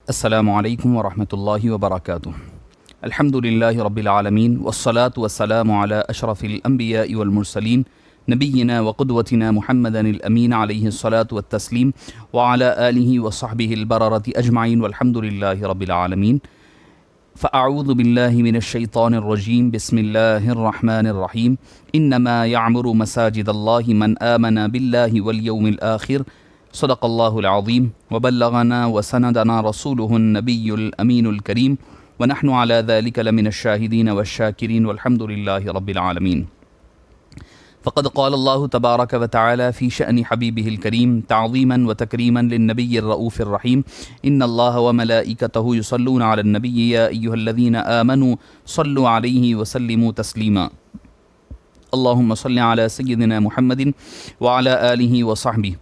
السلام علیکم ورحمۃ اللہ وبرکاتہ۔ الحمد للہ رب العالمین والصلاة والسلام علی اشرف الانبیاء والمرسلین نبینا وقدوتنا محمد الامین علیہ الصلاة والتسلیم وعلی آلہ وصحبہ البررۃ اجمعین والحمد للہ رب العالمین۔ فاعوذ باللہ من الشیطان الرجیم بسم اللہ الرحمن الرحیم۔ انما یعمر مساجد اللہ من آمن باللہ والیوم الآخر صدق اللہ العظیم وبلغنا وسندنا رسوله النبی الامین الکریم ونحن على ذلك لمن الشاہدین والشاکرین والحمد للہ رب العالمین۔ فقد قال اللہ تبارک وتعالی فی شأن حبیبہ الکریم تعظیما وتکریما للنبی الرؤوف الرحیم۔ ان اللہ وملائکتہ یصلون علی النبی یا ایہا الذین آمنوا صلوا علیہ وسلموا تسلیما۔ اللہم صل علی سیدنا محمد وعلی آلہ وصحبہ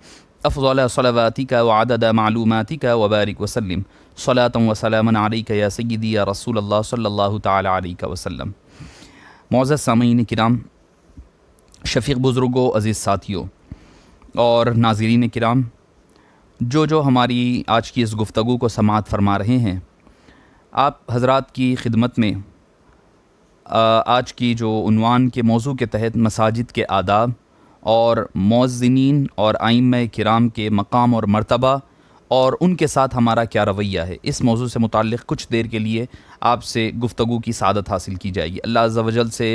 افضل صلواتک وعدد معلوماتک وبارک وسلم صلاۃ وسلاما علیک یا سیدی یا رسول اللہ صلی اللہ تعالی علیہ وسلم۔ معزز سامعین کرام، شفیق بزرگوں، عزیز ساتھیوں اور ناظرین کرام، جو ہماری آج کی اس گفتگو کو سماعت فرما رہے ہیں، آپ حضرات کی خدمت میں آج کی جو عنوان کے موضوع کے تحت مساجد کے آداب اور مؤذنین اور ائمہ کرام کے مقام اور مرتبہ اور ان کے ساتھ ہمارا کیا رویہ ہے، اس موضوع سے متعلق کچھ دیر کے لیے آپ سے گفتگو کی سعادت حاصل کی جائے گی۔ اللہ عز و جل سے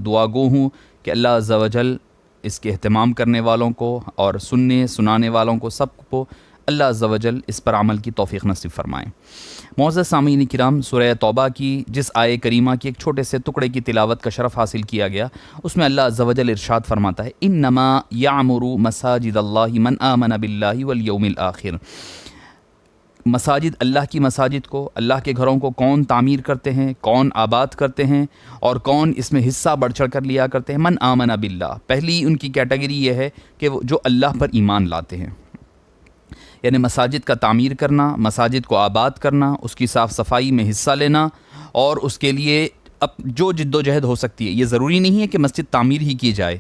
دعا گو ہوں کہ اللہ عز و جل اس کے اہتمام کرنے والوں کو اور سنانے والوں کو سب کو اللہ عز و جل اس پر عمل کی توفیق نصیب فرمائیں۔ معزز سامعین کرام، سورہ توبہ کی جس آیہ کریمہ کی ایک چھوٹے سے ٹکڑے کی تلاوت کا شرف حاصل کیا گیا، اس میں اللہ عز و جل ارشاد فرماتا ہے انما یعمر مساجد اللہ من آمن باللہ والیوم الآخر۔ مساجد، اللہ کی مساجد کو، اللہ کے گھروں کو کون تعمیر کرتے ہیں، کون آباد کرتے ہیں اور کون اس میں حصہ بڑھ چڑھ کر لیا کرتے ہیں؟ من آمن باللہ، پہلی ان کی کیٹیگری یہ ہے کہ وہ جو اللہ پر ایمان لاتے ہیں، یعنی مساجد کا تعمیر کرنا، مساجد کو آباد کرنا، اس کی صاف صفائی میں حصہ لینا اور اس کے لیے اب جو جد و جہد ہو سکتی ہے۔ یہ ضروری نہیں ہے کہ مسجد تعمیر ہی کی جائے،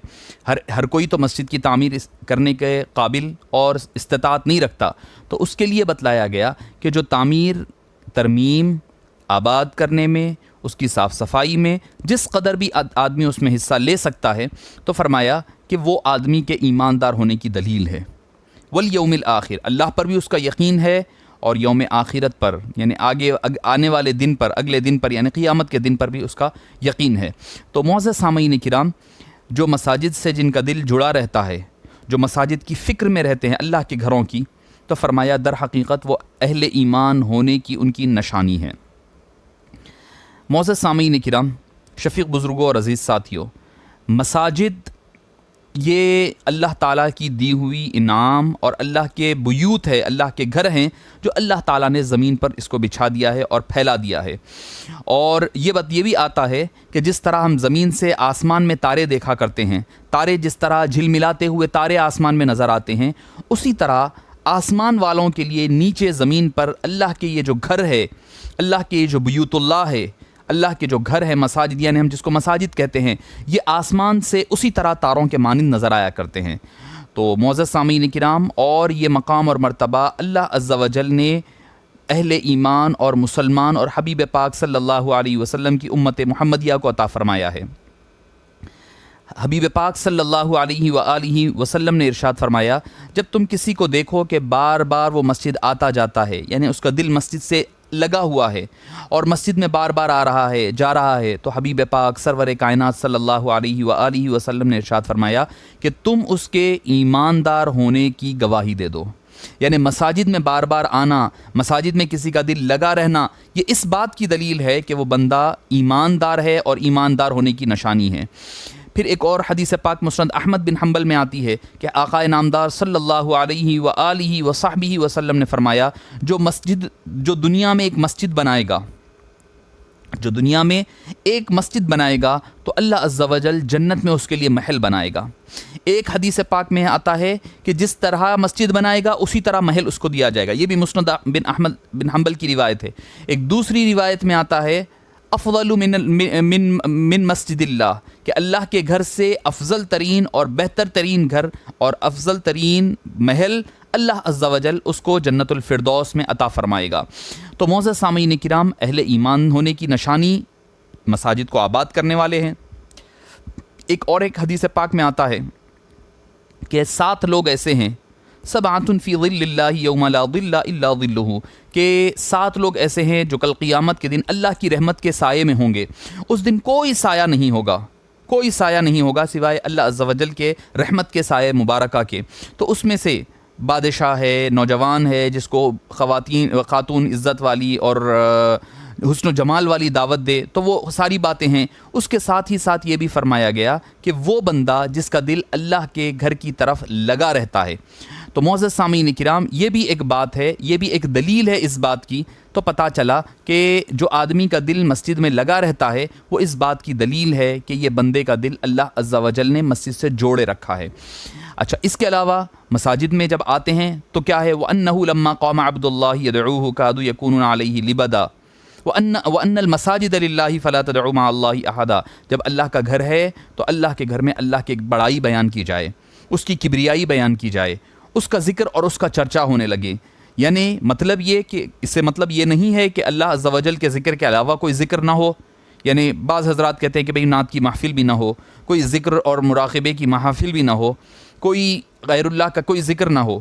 ہر کوئی تو مسجد کی تعمیر کرنے کے قابل اور استطاعت نہیں رکھتا، تو اس کے لیے بتلایا گیا کہ جو تعمیر، ترمیم، آباد کرنے میں، اس کی صاف صفائی میں جس قدر بھی آدمی اس میں حصہ لے سکتا ہے، تو فرمایا کہ وہ آدمی کے ایماندار ہونے کی دلیل ہے۔ والیوم الآخر، اللہ پر بھی اس کا یقین ہے اور یوم آخرت پر، یعنی آنے والے دن پر، اگلے دن پر، یعنی قیامت کے دن پر بھی اس کا یقین ہے۔ تو معزز سامعین کرام، جو مساجد سے جن کا دل جڑا رہتا ہے، جو مساجد کی فکر میں رہتے ہیں اللہ کے گھروں کی، تو فرمایا در حقیقت وہ اہل ایمان ہونے کی ان کی نشانی ہے۔ معزز سامعین کرام، شفیق بزرگوں اور عزیز ساتھیوں، مساجد یہ اللہ تعالیٰ کی دی ہوئی انعام اور اللہ کے بیوت ہے، اللہ کے گھر ہیں جو اللہ تعالیٰ نے زمین پر اس کو بچھا دیا ہے اور پھیلا دیا ہے۔ اور یہ بھی آتا ہے کہ جس طرح ہم زمین سے آسمان میں تارے دیکھا کرتے ہیں، تارے جس طرح جھلملاتے ہوئے تارے آسمان میں نظر آتے ہیں، اسی طرح آسمان والوں کے لیے نیچے زمین پر اللہ کے یہ جو گھر ہے، اللہ کے یہ جو بیوت اللہ ہے، اللہ کے جو گھر ہے، مساجد، یعنی ہم جس کو مساجد کہتے ہیں، یہ آسمان سے اسی طرح تاروں کے مانند نظر آیا کرتے ہیں۔ تو معزز سامعین کرام، اور یہ مقام اور مرتبہ اللہ عز و جل نے اہل ایمان اور مسلمان اور حبیب پاک صلی اللہ علیہ وسلم کی امت محمدیہ کو عطا فرمایا ہے۔ حبیب پاک صلی اللہ علیہ وآلہ وسلم نے ارشاد فرمایا، جب تم کسی کو دیکھو کہ بار بار وہ مسجد آتا جاتا ہے، یعنی اس کا دل مسجد سے لگا ہوا ہے اور مسجد میں بار بار آ رہا ہے، جا رہا ہے، تو حبیب پاک سرور کائنات صلی اللہ علیہ وآلہ وسلم نے ارشاد فرمایا کہ تم اس کے ایماندار ہونے کی گواہی دے دو۔ یعنی مساجد میں بار بار آنا، مساجد میں کسی کا دل لگا رہنا، یہ اس بات کی دلیل ہے کہ وہ بندہ ایماندار ہے اور ایماندار ہونے کی نشانی ہے۔ پھر ایک اور حدیث پاک مسند احمد بن حنبل میں آتی ہے کہ آقا نامدار صلی اللہ علیہ وآلہ وصحبہ وسلم نے فرمایا، جو دنیا میں ایک مسجد بنائے گا، جو دنیا میں ایک مسجد بنائے گا تو اللہ عز و جل جنت میں اس کے لیے محل بنائے گا۔ ایک حدیث پاک میں آتا ہے کہ جس طرح مسجد بنائے گا اسی طرح محل اس کو دیا جائے گا۔ یہ بھی مسند بن احمد بن حنبل کی روایت ہے۔ ایک دوسری روایت میں آتا ہے افضل من مسجد اللہ، کہ اللہ کے گھر سے افضل ترین اور بہتر ترین گھر اور افضل ترین محل اللہ عز و جل اس کو جنت الفردوس میں عطا فرمائے گا۔ تو معزز سامعین کرام، اہل ایمان ہونے کی نشانی مساجد کو آباد کرنے والے ہیں۔ ایک حدیث پاک میں آتا ہے کہ 7 لوگ ایسے ہیں، سبعۃ فی ظل اللہ یوم لا ظل الا ظلہ، کہ 7 لوگ ایسے ہیں جو کل قیامت کے دن اللہ کی رحمت کے سائے میں ہوں گے۔ اس دن کوئی سایہ نہیں ہوگا، کوئی سایہ نہیں ہوگا سوائے اللہ عز و جل کے رحمت کے سائے مبارکہ کے۔ تو اس میں سے بادشاہ ہے، نوجوان ہے جس کو خاتون عزت والی اور حسن و جمال والی دعوت دے، تو وہ ساری باتیں ہیں۔ اس کے ساتھ ہی ساتھ یہ بھی فرمایا گیا کہ وہ بندہ جس کا دل اللہ کے گھر کی طرف لگا رہتا ہے۔ تو معزز سامعین کرام، یہ بھی ایک بات ہے، یہ بھی ایک دلیل ہے اس بات کی۔ تو پتہ چلا کہ جو آدمی کا دل مسجد میں لگا رہتا ہے وہ اس بات کی دلیل ہے کہ یہ بندے کا دل اللہ عز و جل نے مسجد سے جوڑے رکھا ہے۔ اچھا، اس کے علاوہ مساجد میں جب آتے ہیں تو کیا ہے، وَأَنَّهُ لَمَّا قَامَ عَبْدُ اللَّهِ يَدْعُوهُ كَادُوا يَكُونُونَ عَلَيْهِ لِبَدًا وَأَنَّ الْمَسَاجِدَ لِلَّهِ فَلَا تَدْعُوا مَعَ اللَّهِ أَحَدًا۔ جب اللہ کا گھر ہے تو اللہ کے گھر میں اللہ کی بڑائی بیان کی جائے، اس کی کبریائی بیان کی جائے، اس کا ذکر اور اس کا چرچا ہونے لگے۔ یعنی مطلب یہ کہ اس سے مطلب یہ نہیں ہے کہ اللہ عز و جل کے ذکر کے علاوہ کوئی ذکر نہ ہو۔ یعنی بعض حضرات کہتے ہیں کہ بھئی نعت کی محفل بھی نہ ہو، کوئی ذکر اور مراقبے کی محافل بھی نہ ہو، کوئی غیر اللہ کا کوئی ذکر نہ ہو۔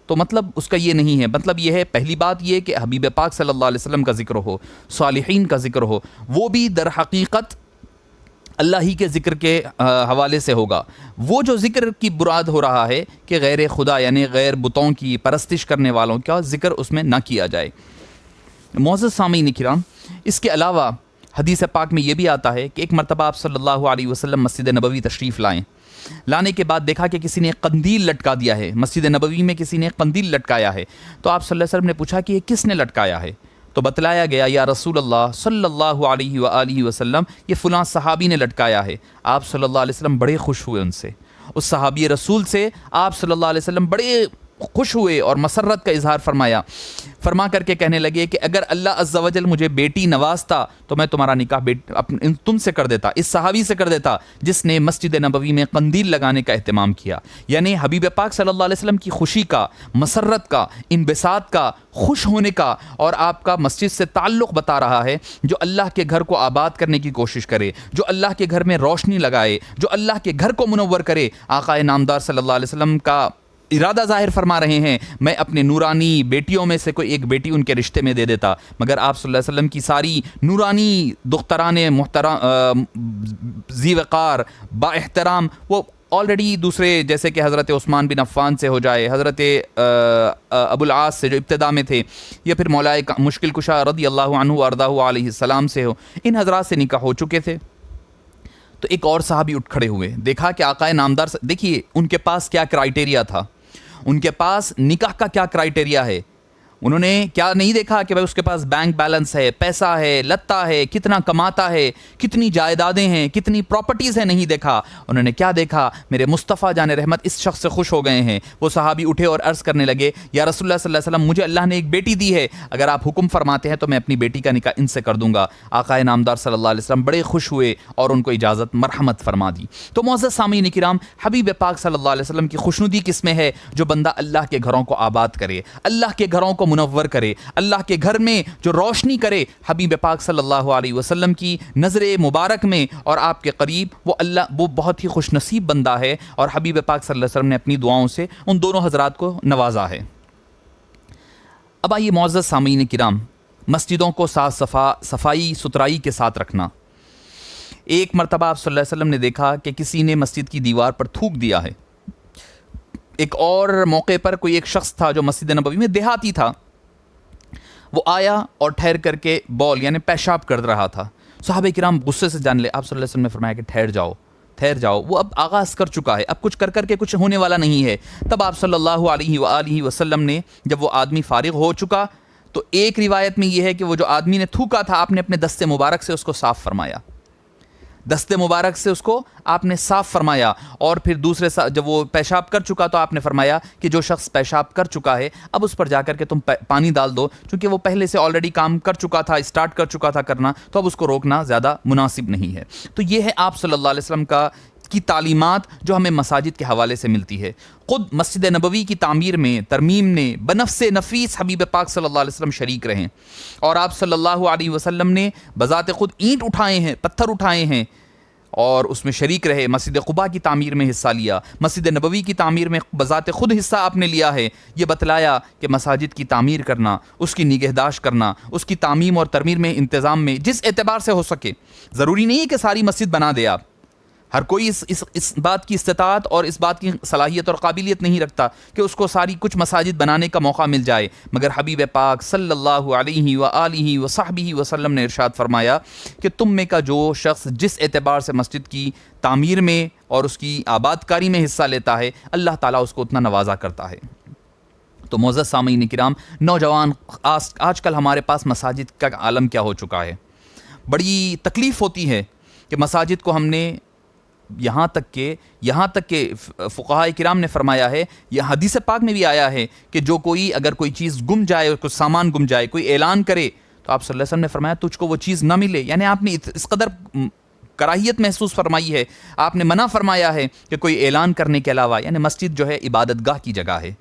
تو مطلب اس کا یہ نہیں ہے، مطلب یہ ہے پہلی بات یہ کہ حبیب پاک صلی اللہ علیہ وسلم کا ذکر ہو، صالحین کا ذکر ہو، وہ بھی در حقیقت اللہ ہی کے ذکر کے حوالے سے ہوگا۔ وہ جو ذکر کی براد ہو رہا ہے کہ غیر خدا یعنی غیر بتوں کی پرستش کرنے والوں کا ذکر اس میں نہ کیا جائے۔ معزز سامعین کرام، اس کے علاوہ حدیث پاک میں یہ بھی آتا ہے کہ ایک مرتبہ آپ صلی اللہ علیہ وسلم مسجد نبوی تشریف لائیں، لانے کے بعد دیکھا کہ کسی نے ایک قندیل لٹکا دیا ہے، مسجد نبوی میں کسی نے ایک قندیل لٹکایا ہے۔ تو آپ صلی اللہ علیہ وسلم نے پوچھا کہ یہ کس نے لٹکایا ہے؟ تو بتلایا گیا، یا رسول اللہ صلی اللہ علیہ وآلہ وسلم، یہ فلاں صحابی نے لٹکایا ہے۔ آپ صلی اللہ علیہ وسلم بڑے خوش ہوئے ان سے، اس صحابی رسول سے آپ صلی اللہ علیہ وسلم بڑے خوش ہوئے اور مسرت کا اظہار فرما کر کے کہنے لگے کہ اگر اللہ عز و جل مجھے بیٹی نوازتا تو میں تمہارا نکاح تم سے کر دیتا، اس صحابی سے کر دیتا جس نے مسجد نبوی میں قندیل لگانے کا اہتمام کیا۔ یعنی حبیب پاک صلی اللہ علیہ وسلم کی خوشی کا، مسرت کا، انبساط کا، خوش ہونے کا اور آپ کا مسجد سے تعلق بتا رہا ہے۔ جو اللہ کے گھر کو آباد کرنے کی کوشش کرے، جو اللہ کے گھر میں روشنی لگائے، جو اللہ کے گھر کو منور کرے، آقا نامدار صلی اللہ علیہ وسلم کا ارادہ ظاہر فرما رہے ہیں، میں اپنے نورانی بیٹیوں میں سے کوئی ایک بیٹی ان کے رشتے میں دے دیتا، مگر آپ صلی اللہ علیہ وسلم کی ساری نورانی دختران محترم ذی وقار با احترام وہ آلریڈی دوسرے، جیسے کہ حضرت عثمان بن عفان سے ہو جائے، حضرت ابو العاص سے جو ابتدا میں تھے، یا پھر مولا مشکل کشا رضی اللہ عنہ وارضاہ علیہ السلام سے ہو، ان حضرات سے نکاح ہو چکے تھے۔ تو ایک اور صحابی اٹھ کھڑے ہوئے، دیکھا کہ آقا نامدار، دیکھیے ان کے پاس کیا کرائیٹیریا تھا، ان کے پاس نکاح کا کیا کرائیٹیریا ہے۔ انہوں نے کیا نہیں دیکھا کہ بھائی اس کے پاس بینک بیلنس ہے، پیسہ ہے، لتا ہے، کتنا کماتا ہے، کتنی جائیدادیں ہیں، کتنی پراپرٹیز ہیں، نہیں دیکھا۔ انہوں نے کیا دیکھا، میرے مصطفیٰ جان رحمت اس شخص سے خوش ہو گئے ہیں۔ وہ صحابی اٹھے اور عرض کرنے لگے، یا رسول اللہ صلی اللہ علیہ وسلم، مجھے اللہ نے ایک بیٹی دی ہے، اگر آپ حکم فرماتے ہیں تو میں اپنی بیٹی کا نکاح ان سے کر دوں گا۔ آقا نامدار صلی اللہ علیہ وسلم بڑے خوش ہوئے اور ان کو اجازت مرحمت فرما دی۔ تو معزز سامعین کرام، حبیب پاک صلی اللہ علیہ وسلم کی خوشنودی کس میں ہے؟ جو بندہ اللہ کے گھروں کو آباد کرے، اللہ کے گھروں کو منور کرے، اللہ کے گھر میں جو روشنی کرے۔ حبیب پاک صلی اللہ علیہ وسلم کی نظر مبارک میں اور آپ کے قریب وہ بہت ہی خوش نصیب بندہ ہے، اور حبیب پاک صلی اللہ علیہ وسلم نے اپنی دعاؤں سے ان دونوں حضرات کو نوازا ہے۔ اب آئیے معزز سامعین کرام، مسجدوں کو صفائی ستھرائی کے ساتھ رکھنا۔ ایک مرتبہ آپ صلی اللہ علیہ وسلم نے دیکھا کہ کسی نے مسجد کی دیوار پر تھوک دیا ہے۔ ایک اور موقع پر کوئی ایک شخص تھا جو مسجد نبوی میں دیہاتی تھا، وہ آیا اور ٹھہر کر کے بول یعنی پیشاب کر رہا تھا۔ صحابہ کرام غصے سے جان لے، آپ صلی اللہ علیہ وسلم نے فرمایا کہ ٹھہر جاؤ، وہ اب آغاز کر چکا ہے، اب کچھ کر کے کچھ ہونے والا نہیں ہے۔ تب آپ صلی اللہ علیہ وآلہ وسلم نے جب وہ آدمی فارغ ہو چکا تو ایک روایت میں یہ ہے کہ وہ جو آدمی نے تھوکا تھا، آپ نے اپنے دست مبارک سے اس کو صاف فرمایا، دست مبارک سے اس کو آپ نے صاف فرمایا، اور پھر دوسرے جب وہ پیشاب کر چکا تو آپ نے فرمایا کہ جو شخص پیشاب کر چکا ہے اب اس پر جا کر کے تم پانی ڈال دو، چونکہ وہ پہلے سے آلریڈی کام کر چکا تھا، اسٹارٹ کر چکا تھا کرنا، تو اب اس کو روکنا زیادہ مناسب نہیں ہے۔ تو یہ ہے آپ صلی اللہ علیہ وسلم کا کی تعلیمات جو ہمیں مساجد کے حوالے سے ملتی ہے. خود مسجد نبوی کی تعمیر میں، ترمیم میں بنفس نفیس حبیب پاک صلی اللہ علیہ وسلم شریک رہے، اور آپ صلی اللہ علیہ وسلم نے بذات خود اینٹ اٹھائے ہیں، پتھر اٹھائے ہیں اور اس میں شریک رہے. مسجد قباء کی تعمیر میں حصہ لیا، مسجد نبوی کی تعمیر میں بذات خود حصہ آپ نے لیا ہے. یہ بتلایا کہ مساجد کی تعمیر کرنا، اس کی نگہداشت کرنا، اس کی تعمیم اور ترمیم میں، انتظام میں جس اعتبار سے ہو سکے. ضروری نہیں ہے کہ ساری مسجد بنا دے آپ، ہر کوئی اس بات کی استطاعت اور اس بات کی صلاحیت اور قابلیت نہیں رکھتا کہ اس کو ساری کچھ مساجد بنانے کا موقع مل جائے. مگر حبیب پاک صلی اللہ علیہ وآلہ وصحبہ وسلم نے ارشاد فرمایا کہ تم میں کا جو شخص جس اعتبار سے مسجد کی تعمیر میں اور اس کی آباد کاری میں حصہ لیتا ہے، اللہ تعالیٰ اس کو اتنا نوازا کرتا ہے. تو معزز سامعین کرام، نوجوان آج کل ہمارے پاس مساجد کا عالم کیا ہو چکا ہے. بڑی تکلیف ہوتی ہے کہ مساجد کو ہم نے یہاں تک کہ فقہاء کرام نے فرمایا ہے، یہ حدیث پاک میں بھی آیا ہے کہ جو کوئی اگر کوئی چیز گم جائے، کوئی سامان گم جائے، کوئی اعلان کرے تو آپ صلی اللہ علیہ وسلم نے فرمایا تجھ کو وہ چیز نہ ملے. یعنی آپ نے اس قدر کراہیت محسوس فرمائی ہے، آپ نے منع فرمایا ہے کہ کوئی اعلان کرنے کے علاوہ. یعنی مسجد جو ہے عبادت گاہ کی جگہ ہے،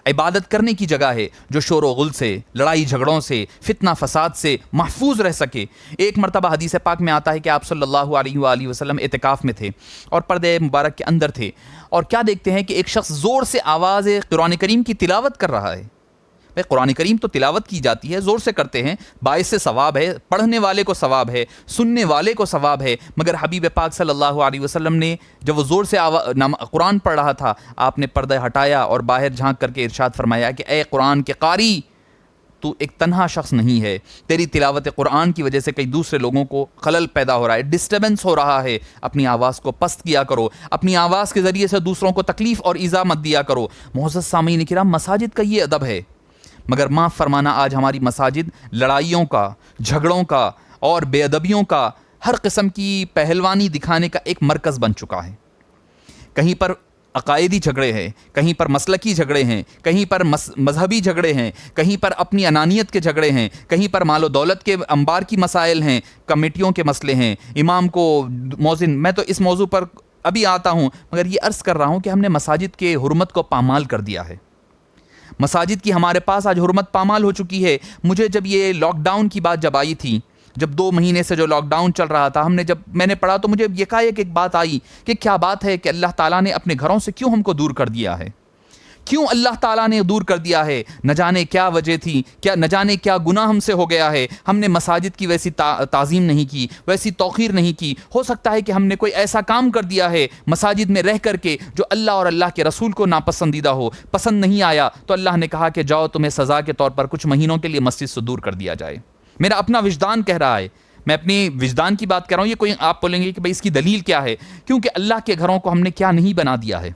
عبادت کرنے کی جگہ ہے جو شور و غل سے، لڑائی جھگڑوں سے، فتنہ فساد سے محفوظ رہ سکے. ایک مرتبہ حدیث پاک میں آتا ہے کہ آپ صلی اللہ علیہ وآلہ وسلم اعتکاف میں تھے اور پردے مبارک کے اندر تھے، اور کیا دیکھتے ہیں کہ ایک شخص زور سے آواز قرآن کریم کی تلاوت کر رہا ہے. قرآن کریم تو تلاوت کی جاتی ہے، زور سے کرتے ہیں، باعث سے ثواب ہے، پڑھنے والے کو ثواب ہے، سننے والے کو ثواب ہے. مگر حبیب پاک صلی اللہ علیہ وسلم نے جب وہ زور سے قرآن پڑھ رہا تھا، آپ نے پردہ ہٹایا اور باہر جھانک کر کے ارشاد فرمایا کہ اے قرآن کے قاری، تو ایک تنہا شخص نہیں ہے، تیری تلاوت قرآن کی وجہ سے کئی دوسرے لوگوں کو خلل پیدا ہو رہا ہے، ڈسٹربنس ہو رہا ہے. اپنی آواز کو پست کیا کرو، اپنی آواز کے ذریعے سے دوسروں کو تکلیف اور ایذا مت دیا کرو. معزز سامعین کرام، مساجد کا یہ ادب ہے. مگر معاف فرمانا، آج ہماری مساجد لڑائیوں کا، جھگڑوں کا اور بے ادبیوں کا، ہر قسم کی پہلوانی دکھانے کا ایک مرکز بن چکا ہے. کہیں پر عقائدی جھگڑے ہیں، کہیں پر مسلکی جھگڑے ہیں، کہیں پر مذہبی جھگڑے ہیں، کہیں پر اپنی انانیت کے جھگڑے ہیں، کہیں پر مال و دولت کے انبار کی مسائل ہیں، کمیٹیوں کے مسئلے ہیں، امام کو مؤذن. میں تو اس موضوع پر ابھی آتا ہوں، مگر یہ عرض کر رہا ہوں کہ ہم نے مساجد کے حرمت کو پامال کر دیا ہے. مساجد کی ہمارے پاس آج حرمت پامال ہو چکی ہے. مجھے جب یہ لاک ڈاؤن کی بات جب آئی تھی، جب 2 مہینے سے جو لاک ڈاؤن چل رہا تھا، میں نے پڑھا تو مجھے یکایک ایک بات آئی کہ کیا بات ہے کہ اللہ تعالیٰ نے اپنے گھروں سے کیوں ہم کو دور کر دیا ہے؟ کیوں اللہ تعالیٰ نے دور کر دیا ہے؟ نہ جانے کیا وجہ تھی، نہ جانے کیا گناہ ہم سے ہو گیا ہے. ہم نے مساجد کی ویسی تعظیم نہیں کی، ویسی توقیر نہیں کی. ہو سکتا ہے کہ ہم نے کوئی ایسا کام کر دیا ہے مساجد میں رہ کر کے جو اللہ اور اللہ کے رسول کو ناپسندیدہ ہو، پسند نہیں آیا، تو اللہ نے کہا کہ جاؤ تمہیں سزا کے طور پر کچھ مہینوں کے لیے مسجد سے دور کر دیا جائے. میرا اپنا وجدان کہہ رہا ہے، میں اپنی وجدان کی بات کر رہا ہوں. یہ کوئی آپ بولیں گے کہ بھائی اس کی دلیل کیا ہے؟ کیونکہ اللہ کے گھروں کو ہم نے کیا نہیں بنا دیا ہے.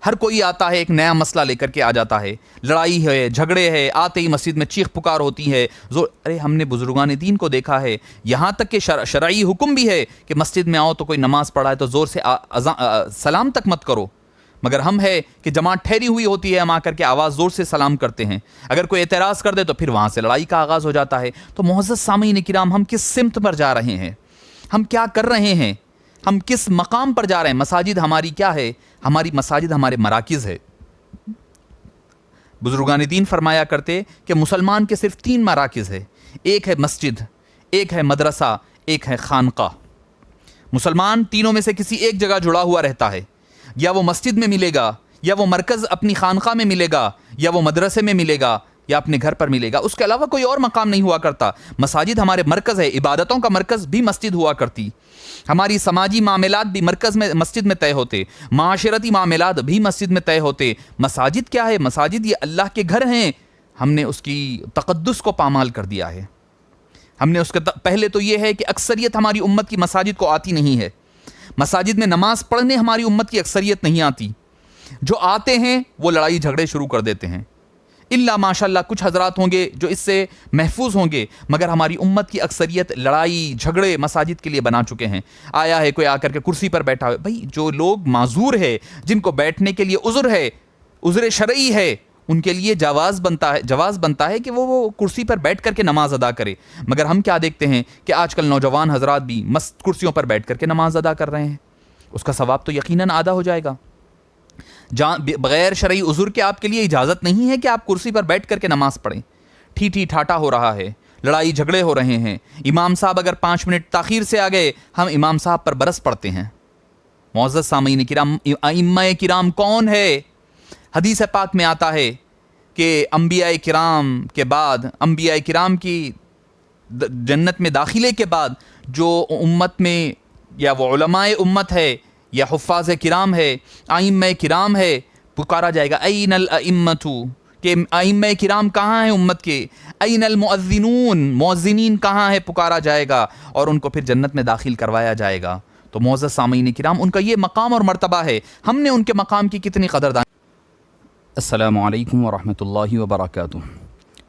ہر کوئی آتا ہے، ایک نیا مسئلہ لے کر کے آ جاتا ہے، لڑائی ہے، جھگڑے ہے، آتے ہی مسجد میں چیخ پکار ہوتی ہے. ارے ہم نے بزرگان دین کو دیکھا ہے، یہاں تک کہ شرعی حکم بھی ہے کہ مسجد میں آؤ تو کوئی نماز پڑھا ہے تو زور سے سلام تک مت کرو. مگر ہم ہے کہ جماعت ٹھہری ہوئی ہوتی ہے، ہم آ کر کے آواز زور سے سلام کرتے ہیں. اگر کوئی اعتراض کر دے تو پھر وہاں سے لڑائی کا آغاز ہو جاتا ہے. تو معزز سامعین کرام، ہم کس سمت پر جا رہے ہیں؟ ہم کیا کر رہے ہیں؟ ہم کس مقام پر جا رہے ہیں؟ مساجد ہماری کیا ہے؟ ہماری مساجد ہمارے مراکز ہے. بزرگان دین فرمایا کرتے کہ مسلمان کے صرف 3 مراکز ہے، ایک ہے مسجد، ایک ہے مدرسہ، ایک ہے خانقاہ. مسلمان تینوں میں سے کسی ایک جگہ جڑا ہوا رہتا ہے، یا وہ مسجد میں ملے گا، یا وہ مرکز اپنی خانقاہ میں ملے گا، یا وہ مدرسے میں ملے گا، یا اپنے گھر پر ملے گا. اس کے علاوہ کوئی اور مقام نہیں ہوا کرتا. مساجد ہمارے مرکز ہے، عبادتوں کا مرکز بھی مسجد ہوا کرتی. ہماری سماجی معاملات بھی مسجد میں طے ہوتے، معاشرتی معاملات بھی مسجد میں طے ہوتے. مساجد کیا ہے؟ مساجد یہ اللہ کے گھر ہیں. ہم نے اس کی تقدس کو پامال کر دیا ہے. ہم نے اس کے پہلے تو یہ ہے کہ اکثریت ہماری امت کی مساجد کو آتی نہیں ہے. مساجد میں نماز پڑھنے ہماری امت کی اکثریت نہیں آتی. جو آتے ہیں وہ لڑائی جھگڑے شروع کر دیتے ہیں. الا ماشاء اللہ کچھ حضرات ہوں گے جو اس سے محفوظ ہوں گے، مگر ہماری امت کی اکثریت لڑائی جھگڑے مساجد کے لیے بنا چکے ہیں. آیا ہے کوئی آ کر کے کرسی پر بیٹھا ہے. بھائی جو لوگ معذور ہے، جن کو بیٹھنے کے لیے عذر ہے، عذر شرعی ہے، ان کے لیے جواز بنتا ہے کہ وہ کرسی پر بیٹھ کر کے نماز ادا کرے. مگر ہم کیا دیکھتے ہیں کہ آج کل نوجوان حضرات بھی کرسیوں پر بیٹھ کر کے نماز ادا کر رہے ہیں. اس کا ثواب تو یقیناً آدھا ہو جائے گا۔ بغیر شرعی عذر کے آپ کے لیے اجازت نہیں ہے کہ آپ کرسی پر بیٹھ کر کے نماز پڑھیں۔ ٹھی ٹھاٹا ہو رہا ہے، لڑائی جھگڑے ہو رہے ہیں، امام صاحب اگر 5 منٹ تاخیر سے آ گئے، ہم امام صاحب پر برس پڑتے ہیں۔ معزز سامعین کرام، ائمہ کرام کون ہے؟ حدیث پاک میں آتا ہے کہ انبیاء کرام کے بعد، انبیاء کرام کی جنت میں داخلے کے بعد جو امت میں یا وہ علماء امت ہے یا حفاظ کرام ہے، ائمہ کرام ہے، پکارا جائے گا این الائمۃ، کہ ائمہ کرام کہاں ہیں امت کے، این المؤذنون، مؤذنین کہاں ہے، پکارا جائے گا اور ان کو پھر جنت میں داخل کروایا جائے گا۔ تو معزز سامعین کرام، ان کا یہ مقام اور مرتبہ ہے، ہم نے ان کے مقام کی کتنی قدردانی۔ السلام علیکم ورحمۃ اللہ وبرکاتہ۔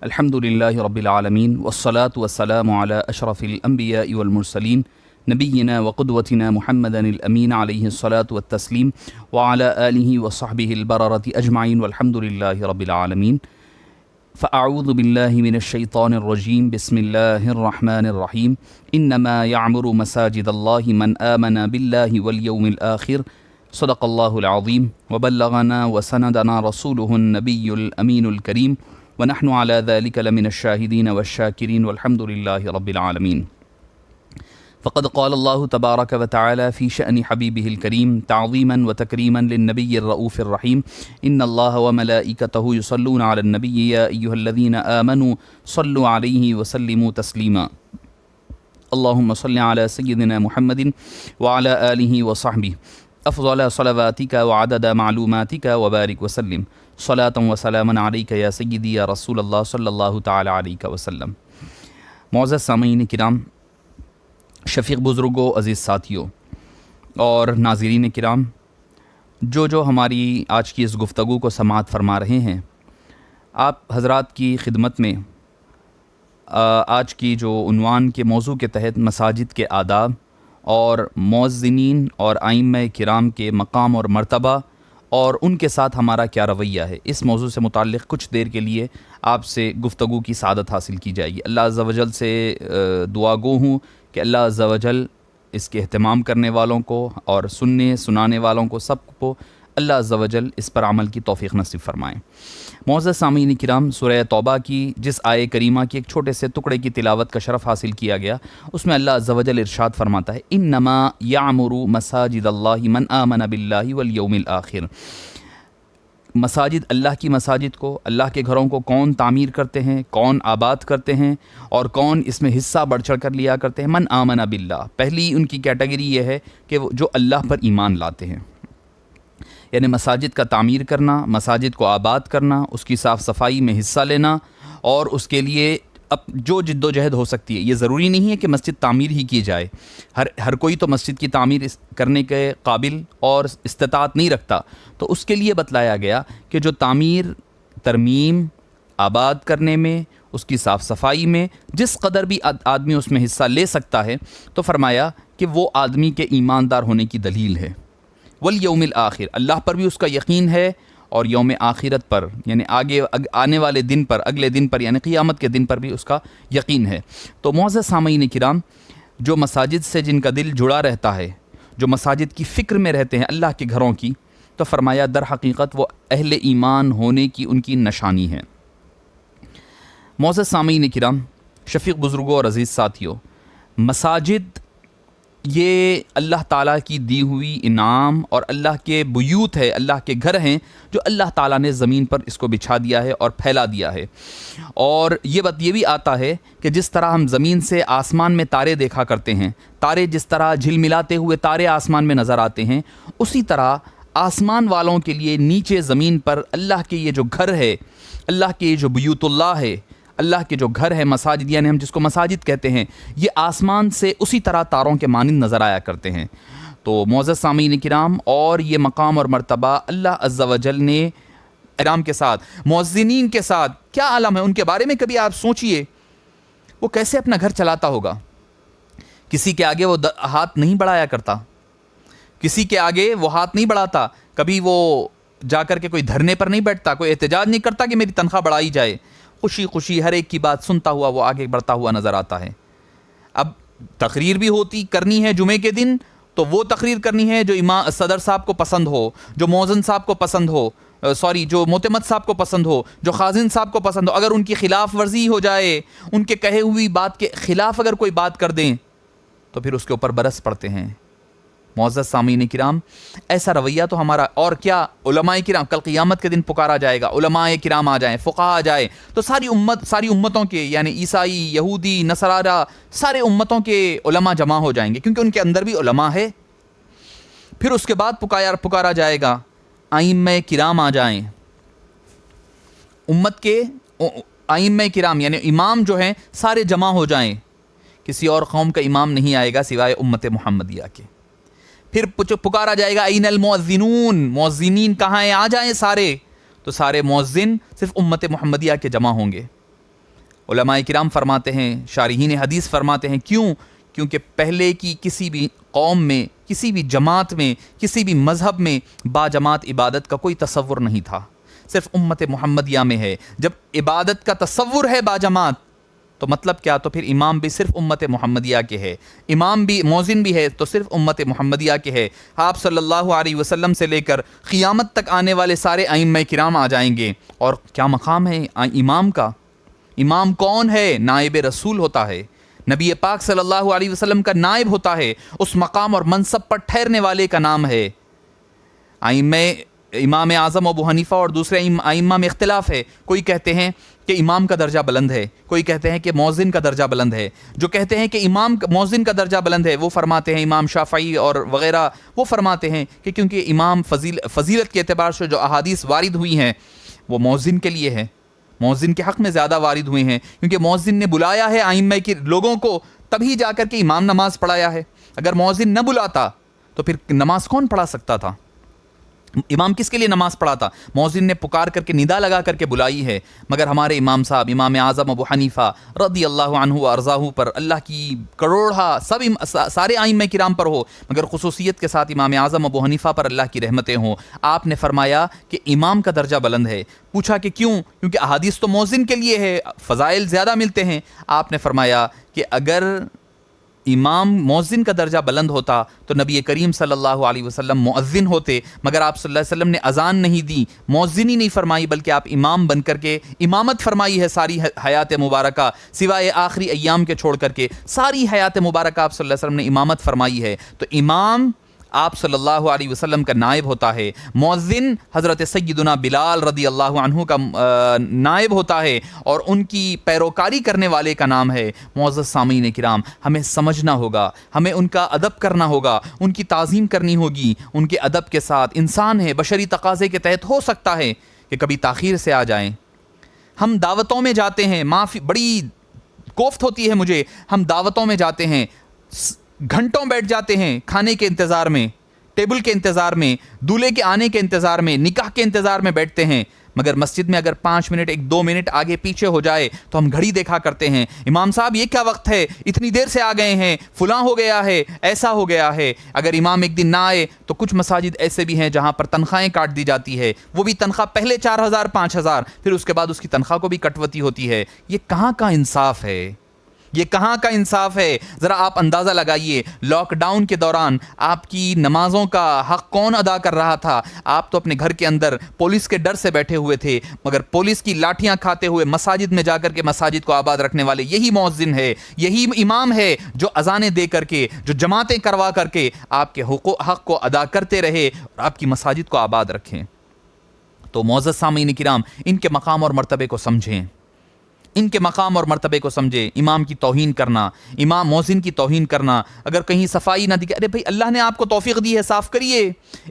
الحمد للہ رب العالمین والصلاة والسلام علی اشرف الانبیاء والمرسلین نبینا وقدوتنا محمد الامین علیہ الصلاة والتسلیم وعلی آلہ وصحبہ البررۃ اجمعین والحمد للہ رب العالمین۔ فاعوذ باللہ من الشیطان الرجیم، بسم اللہ الرحمن الرحیم۔ انما یعمر مساجد اللہ من آمن باللہ والیوم الآخر، صدق اللہ العظیم وبلغنا وسندنا رسوله النبی الامین الکریم ونحن على ذلك لمن الشاہدین والشاکرین والحمد للہ رب العالمین۔ فقد قال الله تبارك وتعالى في شأن حبيبه الكريم تعظيما وتكريما للنبي الرؤوف الرحيم، إن الله وملائكته يصلون على النبي يا أيها الذين آمنوا صلوا عليه وسلموا تسليما، اللهم صل على سيدنا محمد وعلى آله وصحبه أفضل صلواتك وعدد معلوماتك وبارك وسلم صلاة وسلاما عليك يا سيدي يا رسول الله صلى الله تعالى عليك وسلم۔ معزز سامعین کرام، شفیق بزرگوں، عزیز ساتھیوں اور ناظرین کرام، جو ہماری آج کی اس گفتگو کو سماعت فرما رہے ہیں، آپ حضرات کی خدمت میں آج کی جو عنوان کے موضوع کے تحت مساجد کے آداب اور مؤذنین اور ائمہ کرام کے مقام اور مرتبہ اور ان کے ساتھ ہمارا کیا رویہ ہے، اس موضوع سے متعلق کچھ دیر کے لیے آپ سے گفتگو کی سعادت حاصل کی جائے گی۔ اللہ عز و جل سے دعا گو ہوں کہ اللہ عز و جل اس کے اہتمام کرنے والوں کو اور سنانے والوں کو سب کو اللہ عز و جل اس پر عمل کی توفیق نصیب فرمائیں۔ معزز سامعین کرام، سورہ توبہ کی جس آیے کریمہ کی ایک چھوٹے سے ٹکڑے کی تلاوت کا شرف حاصل کیا گیا، اس میں اللہ عز و جل ارشاد فرماتا ہے انما یعمر مساجد اللہ من آمن باللہ والیوم الآخر۔ مساجد، اللہ کی مساجد کو، اللہ کے گھروں کو کون تعمیر کرتے ہیں، کون آباد کرتے ہیں اور کون اس میں حصہ بڑھ چڑھ کر لیا کرتے ہیں؟ من آمن باللہ، پہلی ان کی کیٹیگری یہ ہے کہ جو اللہ پر ایمان لاتے ہیں، یعنی مساجد کا تعمیر کرنا، مساجد کو آباد کرنا، اس کی صاف صفائی میں حصہ لینا اور اس کے لیے اب جو جد و جہد ہو سکتی ہے۔ یہ ضروری نہیں ہے کہ مسجد تعمیر ہی کی جائے، ہر کوئی تو مسجد کی تعمیر کرنے کے قابل اور استطاعت نہیں رکھتا، تو اس کے لیے بتلایا گیا کہ جو تعمیر، ترمیم، آباد کرنے میں، اس کی صاف صفائی میں جس قدر بھی آدمی اس میں حصہ لے سکتا ہے، تو فرمایا کہ وہ آدمی کے ایماندار ہونے کی دلیل ہے۔ والیوم الآخر، اللہ پر بھی اس کا یقین ہے اور یوم آخرت پر، یعنی آنے والے دن پر، اگلے دن پر، یعنی قیامت کے دن پر بھی اس کا یقین ہے۔ تو معزز سامعین کرام، جو مساجد سے جن کا دل جڑا رہتا ہے، جو مساجد کی فکر میں رہتے ہیں، اللہ کے گھروں کی، تو فرمایا در حقیقت وہ اہل ایمان ہونے کی ان کی نشانی ہے۔ معزز سامعین کرام، شفیق بزرگوں اور عزیز ساتھیوں، مساجد یہ اللہ تعالیٰ کی دی ہوئی انعام اور اللہ کے بیوت ہے، اللہ کے گھر ہیں جو اللہ تعالیٰ نے زمین پر اس کو بچھا دیا ہے اور پھیلا دیا ہے۔ اور یہ بھی آتا ہے کہ جس طرح ہم زمین سے آسمان میں تارے دیکھا کرتے ہیں، تارے جس طرح جھلملاتے ہوئے تارے آسمان میں نظر آتے ہیں، اسی طرح آسمان والوں کے لیے نیچے زمین پر اللہ کے یہ جو گھر ہے، اللہ کے یہ جو بیوت اللہ ہے، اللہ کے جو گھر ہے، مساجد، یعنی ہم جس کو مساجد کہتے ہیں، یہ آسمان سے اسی طرح تاروں کے مانند نظر آیا کرتے ہیں۔ تو معزز سامعین کرام، اور یہ مقام اور مرتبہ اللہ عز و جل نے احترام کے ساتھ، مؤذنین کے ساتھ کیا عالم ہے، ان کے بارے میں کبھی آپ سوچئے وہ کیسے اپنا گھر چلاتا ہوگا۔ کسی کے آگے وہ ہاتھ نہیں بڑھایا کرتا، کسی کے آگے وہ ہاتھ نہیں بڑھاتا، کبھی وہ جا کر کے کوئی دھرنے پر نہیں بیٹھتا، کوئی احتجاج نہیں کرتا کہ میری تنخواہ بڑھائی جائے، خوشی خوشی ہر ایک کی بات سنتا ہوا وہ آگے بڑھتا ہوا نظر آتا ہے۔ اب تقریر بھی کرنی ہے جمعے کے دن، تو وہ تقریر کرنی ہے جو امام صدر صاحب کو پسند ہو، جو مؤذن صاحب کو پسند ہو، جو معتمد صاحب کو پسند ہو، جو خازن صاحب کو پسند ہو۔ اگر ان کی خلاف ورزی ہو جائے، ان کے کہے ہوئی بات کے خلاف اگر کوئی بات کر دیں تو پھر اس کے اوپر برس پڑتے ہیں۔ معزز سامعین کرام، ایسا رویہ تو ہمارا، اور کیا علماء کرام، کل قیامت کے دن پکارا جائے گا، علماء کرام آ جائیں، فقہاء آ جائیں، تو ساری امتوں کے، یعنی عیسائی، یہودی، نصارہ، سارے امتوں کے علماء جمع ہو جائیں گے، کیونکہ ان کے اندر بھی علماء ہے۔ پھر اس کے بعد پکارا جائے گا، ائمہ کرام آ جائیں، امت کے ائمہ کرام یعنی امام جو ہیں سارے جمع ہو جائیں، کسی اور قوم کا امام نہیں آئے گا سوائے امت محمدیہ کے۔ پھر پکارا جائے گا این المؤذنون، مؤذنین کہاں ہیں، آ جائیں سارے، تو سارے مؤذن صرف امت محمدیہ کے جمع ہوں گے۔ علماء کرام فرماتے ہیں، شارحین حدیث فرماتے ہیں، کیونکہ پہلے کی کسی بھی قوم میں، کسی بھی جماعت میں، کسی بھی مذہب میں باجماعت عبادت کا کوئی تصور نہیں تھا، صرف امت محمدیہ میں ہے۔ جب عبادت کا تصور ہے باجماعت تو مطلب کیا، تو پھر امام بھی صرف امت محمدیہ کے ہے، امام بھی، مؤذن بھی ہے تو صرف امت محمدیہ کے ہے۔ آپ صلی اللہ علیہ وسلم سے لے کر قیامت تک آنے والے سارے ائمہ کرام آ جائیں گے۔ اور کیا مقام ہے امام کا؟ امام کون ہے؟ نائب رسول ہوتا ہے، نبی پاک صلی اللہ علیہ وسلم کا نائب ہوتا ہے، اس مقام اور منصب پر ٹھہرنے والے کا نام ہے۔ امام اعظم ابو حنیفہ اور دوسرے ائمہ میں اختلاف ہے، کوئی کہتے ہیں کہ امام کا درجہ بلند ہے، کوئی کہتے ہیں کہ مؤذن کا درجہ بلند ہے۔ جو کہتے ہیں کہ مؤذن کا درجہ بلند ہے وہ فرماتے ہیں، امام شافعی اور وغیرہ، وہ فرماتے ہیں کہ کیونکہ امام فضیلت کے اعتبار سے جو احادیث وارد ہوئی ہیں وہ مؤذن کے لیے ہے، مؤذن کے حق میں زیادہ وارد ہوئے ہیں، کیونکہ مؤذن نے بلایا ہے ائمہ کے لوگوں کو، تبھی جا کر کے امام نماز پڑھایا ہے۔ اگر مؤذن نہ بلاتا تو پھر نماز کون پڑھا سکتا تھا؟ امام کس کے لیے نماز پڑھاتا؟ مؤذن نے پکار کر کے ندا لگا کر کے بلائی ہے۔ مگر ہمارے امام صاحب امام اعظم ابو حنیفہ رضی اللہ عنہ و ارضاہ پر اللہ کی کروڑا سارے ائمہ کرام پر ہو، مگر خصوصیت کے ساتھ امام اعظم ابو حنیفہ پر اللہ کی رحمتیں ہوں، آپ نے فرمایا کہ امام کا درجہ بلند ہے۔ پوچھا کہ کیوں؟ کیونکہ احادیث تو مؤذن کے لیے ہے، فضائل زیادہ ملتے ہیں۔ آپ نے فرمایا کہ اگر امام مؤذن کا درجہ بلند ہوتا تو نبی کریم صلی اللہ علیہ وسلم مؤذن ہوتے، مگر آپ صلی اللہ علیہ وسلم نے اذان نہیں دی، مؤذن ہی نہیں فرمائی، بلکہ آپ امام بن کر کے امامت فرمائی ہے ساری حیات مبارکہ، سوائے آخری ایام کے چھوڑ کر کے ساری حیات مبارکہ آپ صلی اللہ علیہ وسلم نے امامت فرمائی ہے۔ تو امام آپ صلی اللہ علیہ وسلم کا نائب ہوتا ہے، مؤذن حضرت سیدنا بلال رضی اللہ عنہ کا نائب ہوتا ہے، اور ان کی پیروکاری کرنے والے کا نام ہے۔ معزز سامعین کرام، ہمیں سمجھنا ہوگا، ہمیں ان کا ادب کرنا ہوگا، ان کی تعظیم کرنی ہوگی، ان کے ادب کے ساتھ۔ انسان ہے، بشری تقاضے کے تحت ہو سکتا ہے کہ کبھی تاخیر سے آ جائیں۔ ہم دعوتوں میں جاتے ہیں، بڑی کوفت ہوتی ہے مجھے، ہم دعوتوں میں جاتے ہیں، گھنٹوں بیٹھ جاتے ہیں کھانے کے انتظار میں، ٹیبل کے انتظار میں، دولہے کے آنے کے انتظار میں، نکاح کے انتظار میں بیٹھتے ہیں، مگر مسجد میں اگر 5 منٹ 1-2 منٹ آگے پیچھے ہو جائے تو ہم گھڑی دیکھا کرتے ہیں، امام صاحب یہ کیا وقت ہے، اتنی دیر سے آ گئے ہیں، فلاں ہو گیا ہے، ایسا ہو گیا ہے۔ اگر امام ایک دن نہ آئے تو کچھ مساجد ایسے بھی ہیں جہاں پر تنخواہیں کاٹ دی جاتی ہے، وہ بھی تنخواہ پہلے 4000 5000، پھر اس کے بعد اس کی تنخواہ کو بھی کٹوتی ہوتی ہے۔ یہ کہاں کا انصاف ہے؟ یہ کہاں کا انصاف ہے؟ ذرا آپ اندازہ لگائیے، لاک ڈاؤن کے دوران آپ کی نمازوں کا حق کون ادا کر رہا تھا؟ آپ تو اپنے گھر کے اندر پولیس کے ڈر سے بیٹھے ہوئے تھے، مگر پولیس کی لاٹھیاں کھاتے ہوئے مساجد میں جا کر کے مساجد کو آباد رکھنے والے یہی مؤذن ہے، یہی امام ہے جو اذانیں دے کر کے، جو جماعتیں کروا کر کے آپ کے حق کو ادا کرتے رہے اور آپ کی مساجد کو آباد رکھیں۔ تو معزز سامعین کرام، ان کے مقام اور مرتبے کو سمجھیں، ان کے مقام اور مرتبے کو سمجھے۔ امام کی توہین کرنا، امام مؤذن کی توہین کرنا، اگر کہیں صفائی نہ دکھے، ارے بھائی اللہ نے آپ کو توفیق دی ہے، صاف کریے۔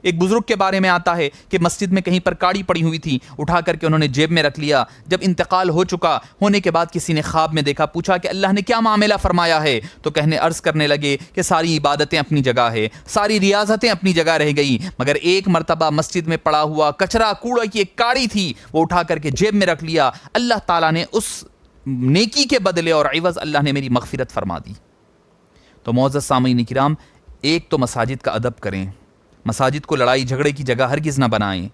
ایک بزرگ کے بارے میں آتا ہے کہ مسجد میں کہیں پر کاڑی پڑی ہوئی تھی، اٹھا کر کے انہوں نے جیب میں رکھ لیا، جب انتقال ہو چکا ہونے کے بعد کسی نے خواب میں دیکھا، پوچھا کہ اللہ نے کیا معاملہ فرمایا ہے، تو عرض کرنے لگے کہ ساری عبادتیں اپنی جگہ ہے، ساری ریاضتیں اپنی جگہ رہ گئی، مگر ایک مرتبہ مسجد میں پڑا ہوا کچرا کوڑا کی ایک کاڑی تھی، وہ اٹھا کر کے جیب میں رکھ لیا، اللہ تعالیٰ نے اس نیکی کے بدلے اور عوض اللہ نے میری مغفرت فرما دی۔ تو معزز سامعین کرام، ایک تو مساجد کا ادب کریں، مساجد کو لڑائی جھگڑے کی جگہ ہرگز نہ بنائیں،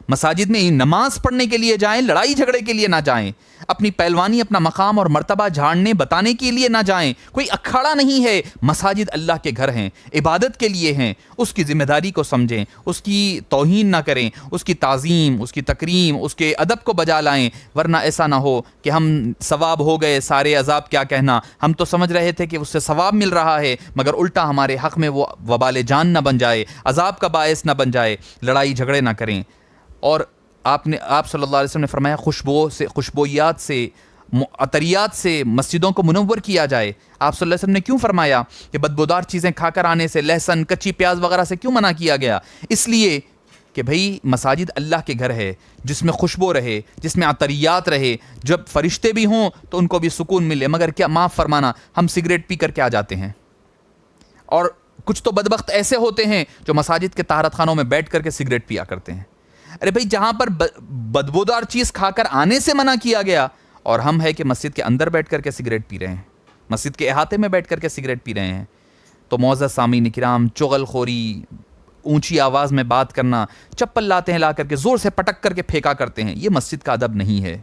مساجد میں نماز پڑھنے کے لیے جائیں، لڑائی جھگڑے کے لیے نہ جائیں، اپنی پہلوانی اپنا مقام اور مرتبہ جھاڑنے بتانے کے لیے نہ جائیں۔ کوئی اکھاڑا نہیں ہے، مساجد اللہ کے گھر ہیں، عبادت کے لیے ہیں۔ اس کی ذمہ داری کو سمجھیں، اس کی توہین نہ کریں، اس کی تعظیم، اس کی تکریم، اس کے ادب کو بجا لائیں، ورنہ ایسا نہ ہو کہ ہم ثواب ہو گئے، سارے عذاب کیا کہنا۔ ہم تو سمجھ رہے تھے کہ اس سے ثواب مل رہا ہے، مگر الٹا ہمارے حق میں وہ وبال جان نہ بن جائے، عذاب کا باعث نہ بن جائے۔ لڑائی جھگڑے نہ کریں۔ اور آپ صلی اللہ علیہ وسلم نے فرمایا خوشبویات سے، عطریات سے مسجدوں کو منور کیا جائے۔ آپ صلی اللہ علیہ وسلم نے کیوں فرمایا کہ بدبودار چیزیں کھا کر آنے سے، لہسن، کچی پیاز وغیرہ سے کیوں منع کیا گیا؟ اس لیے کہ بھئی مساجد اللہ کے گھر ہے، جس میں خوشبو رہے، جس میں عطریات رہے، جب فرشتے بھی ہوں تو ان کو بھی سکون ملے۔ مگر کیا معاف فرمانا، ہم سگریٹ پی کر کے آ جاتے ہیں، اور کچھ تو بدبخت ایسے ہوتے ہیں جو مساجد کے طہارت خانوں میں بیٹھ کر کے سگریٹ پیا کرتے ہیں۔ ارے بھئی جہاں پر بدبودار چیز کھا کر آنے سے منع کیا گیا، اور ہم ہے کہ مسجد کے اندر بیٹھ کر کے سگریٹ پی رہے ہیں، مسجد کے احاطے میں بیٹھ کر کے سگریٹ پی رہے ہیں۔ تو معزز سامعین کرام، چغل خوری، اونچی آواز میں بات کرنا، چپل لاتے ہیں لا کر کے زور سے پٹک کر کے پھینکا کرتے ہیں، یہ مسجد کا ادب نہیں ہے،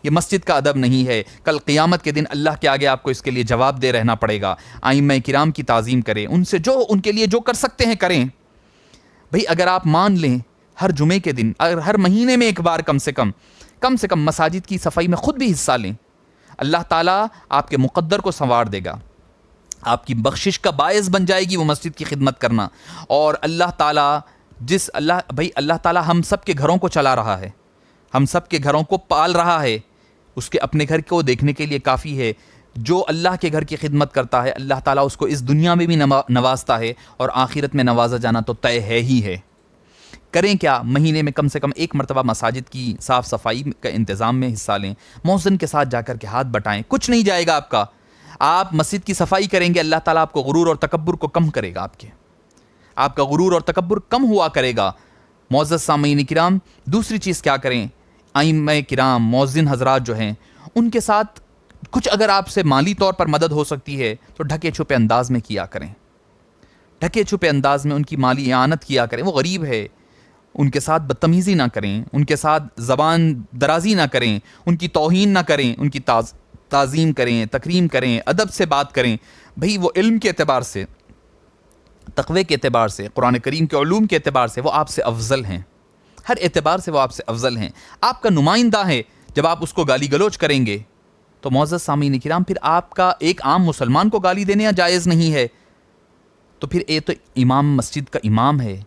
یہ مسجد کا ادب نہیں ہے۔ کل قیامت کے دن اللہ کے آگے آپ کو اس کے لیے جواب دے رہنا پڑے گا۔ ائمہ کرام کی تعظیم کریں، ان سے ان کے لیے جو کر سکتے ہیں کریں۔ بھئی اگر آپ مان لیں ہر جمعے کے دن، اگر ہر مہینے میں ایک بار کم سے کم مساجد کی صفائی میں خود بھی حصہ لیں، اللہ تعالیٰ آپ کے مقدر کو سنوار دے گا، آپ کی بخشش کا باعث بن جائے گی وہ مسجد کی خدمت کرنا۔ اور اللہ تعالیٰ ہم سب کے گھروں کو چلا رہا ہے، ہم سب کے گھروں کو پال رہا ہے، اس کے اپنے گھر کو دیکھنے کے لیے کافی ہے۔ جو اللہ کے گھر کی خدمت کرتا ہے، اللہ تعالیٰ اس کو اس دنیا میں بھی نوازتا ہے، اور آخرت میں نوازا جانا تو طے ہے ہی ہے۔ کریں کیا؟ مہینے میں کم سے کم ایک مرتبہ مساجد کی صاف صفائی کا انتظام میں حصہ لیں، مؤذن کے ساتھ جا کر کے ہاتھ بٹائیں، کچھ نہیں جائے گا آپ کا۔ آپ مسجد کی صفائی کریں گے، اللہ تعالیٰ آپ کو غرور اور تکبر کو کم کرے گا، آپ کا غرور اور تکبر کم ہوا کرے گا۔ معزز سامعین کرام، دوسری چیز کیا کریں؟ ائمہ کرام، مؤذن حضرات جو ہیں، ان کے ساتھ کچھ اگر آپ سے مالی طور پر مدد ہو سکتی ہے تو ڈھکے چھپے انداز میں کیا کریں، ڈھکے چھپے انداز میں ان کی مالی اعانت کیا کریں۔ وہ غریب ہے، ان کے ساتھ بدتمیزی نہ کریں، ان کے ساتھ زبان درازی نہ کریں، ان کی توہین نہ کریں، ان کی تعظیم کریں، تکریم کریں، ادب سے بات کریں۔ بھئی وہ علم کے اعتبار سے، تقوی کے اعتبار سے، قرآن کریم کے علوم کے اعتبار سے وہ آپ سے افضل ہیں، ہر اعتبار سے وہ آپ سے افضل ہیں، آپ کا نمائندہ ہے۔ جب آپ اس کو گالی گلوچ کریں گے تو معزز سامعین کرام، پھر آپ کا ایک عام مسلمان کو گالی دینا جائز نہیں ہے، تو پھر یہ تو امام مسجد کا امام ہے،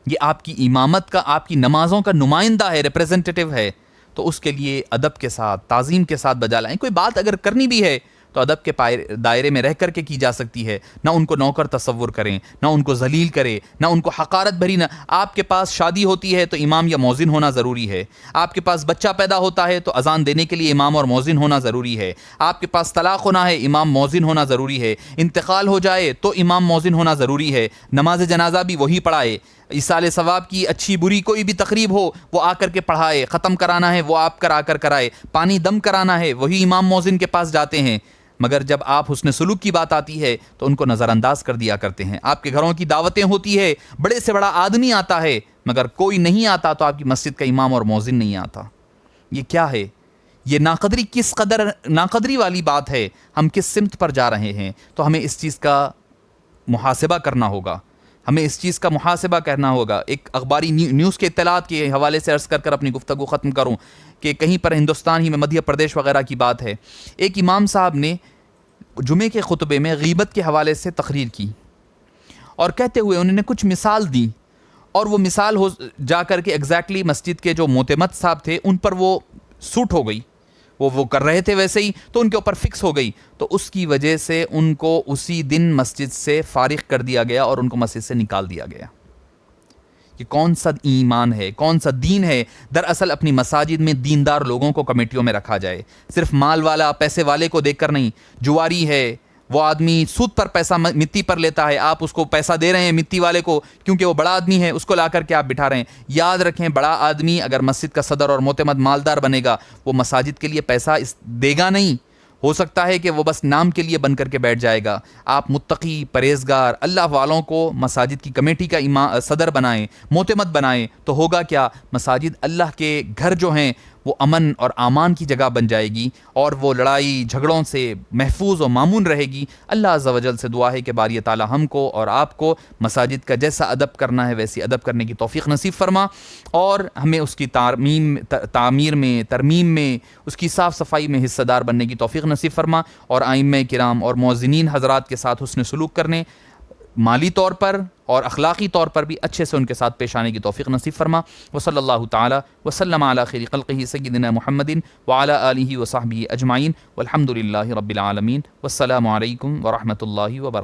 یہ آپ کی امامت کا، آپ کی نمازوں کا نمائندہ ہے، ریپریزنٹیٹیو ہے، تو اس کے لیے ادب کے ساتھ، تعظیم کے ساتھ بجا لائیں۔ کوئی بات اگر کرنی بھی ہے تو ادب کے دائرے میں رہ کر کے کی جا سکتی ہے، نہ ان کو نوکر تصور کریں، نہ ان کو ذلیل کریں، نہ ان کو حقارت بھری نہ۔ آپ کے پاس شادی ہوتی ہے تو امام یا مؤذن ہونا ضروری ہے، آپ کے پاس بچہ پیدا ہوتا ہے تو اذان دینے کے لیے امام اور مؤذن ہونا ضروری ہے، آپ کے پاس طلاق ہونا ہے، امام مؤذن ہونا ضروری ہے، انتقال ہو جائے تو امام مؤذن ہونا ضروری ہے، نماز جنازہ بھی وہی پڑھائے، ایصال ثواب کی اچھی بری کوئی بھی تقریب ہو وہ آ کر کے پڑھائے، ختم کرانا ہے وہ آپ کرا کر کرائے، پانی دم کرانا ہے وہی امام مؤذن کے پاس جاتے ہیں۔ مگر جب آپ حسن سلوک کی بات آتی ہے تو ان کو نظر انداز کر دیا کرتے ہیں۔ آپ کے گھروں کی دعوتیں ہوتی ہے، بڑے سے بڑا آدمی آتا ہے، مگر کوئی نہیں آتا تو آپ کی مسجد کا امام اور مؤذن نہیں آتا۔ یہ کیا ہے؟ یہ ناقدری، کس قدر ناقدری والی بات ہے، ہم کس سمت پر جا رہے ہیں؟ تو ہمیں اس چیز کا محاسبہ کرنا ہوگا، ہمیں اس چیز کا محاسبہ کرنا ہوگا۔ ایک اخباری نیوز کے اطلاعات کے حوالے سے عرض کر اپنی گفتگو ختم کروں کہ کہیں پر ہندوستان ہی میں مدھیہ پردیش وغیرہ کی بات ہے، ایک امام صاحب نے جمعے کے خطبے میں غیبت کے حوالے سے تقریر کی، اور کہتے ہوئے انہوں نے کچھ مثال دی، اور وہ مثال جا کر کے ایگزیکٹلی مسجد کے جو معتمد صاحب تھے ان پر وہ سوٹ ہو گئی، وہ کر رہے تھے ویسے ہی تو ان کے اوپر فکس ہو گئی، تو اس کی وجہ سے ان کو اسی دن مسجد سے فارغ کر دیا گیا اور ان کو مسجد سے نکال دیا گیا۔ یہ کون سا ایمان ہے، کون سا دین ہے؟ دراصل اپنی مساجد میں دیندار لوگوں کو کمیٹیوں میں رکھا جائے، صرف مال والا، پیسے والے کو دیکھ کر نہیں۔ جواری ہے، وہ آدمی سود پر پیسہ مٹی پر لیتا ہے، آپ اس کو پیسہ دے رہے ہیں مٹی والے کو کیونکہ وہ بڑا آدمی ہے، اس کو لا کر کے آپ بٹھا رہے ہیں۔ یاد رکھیں، بڑا آدمی اگر مسجد کا صدر اور معتمد مالدار بنے گا، وہ مساجد کے لیے پیسہ دے گا نہیں، ہو سکتا ہے کہ وہ بس نام کے لیے بن کر کے بیٹھ جائے گا. آپ متقی پرہیزگار اللہ والوں کو مساجد کی کمیٹی کا صدر بنائیں، معتمد بنائیں، تو ہوگا کیا؟ مساجد اللہ کے گھر جو ہیں وہ امن اور امان کی جگہ بن جائے گی، اور وہ لڑائی جھگڑوں سے محفوظ و مامون رہے گی. اللہ عز و جل سے دعا ہے کہ باری تعالی ہم کو اور آپ کو مساجد کا جیسا ادب کرنا ہے ویسی ادب کرنے کی توفیق نصیب فرما، اور ہمیں اس کی تعمیر میں، ترمیم میں، اس کی صاف صفائی میں حصہ دار بننے کی توفیق نصیب فرما، اور ائمہ کرام اور مؤذنین حضرات کے ساتھ حسن سلوک کرنے، مالی طور پر اور اخلاقی طور پر بھی اچھے سے ان کے ساتھ پیش آنے کی توفیق نصیب فرما. وصلی اللہ تعالی وسلم علی خیر خلقہ سیدنا محمد وعلی آلہ وصحبہ اجمعین والحمد للہ رب العالمین. والسلام علیکم ورحمۃ اللہ وبرکاتہ.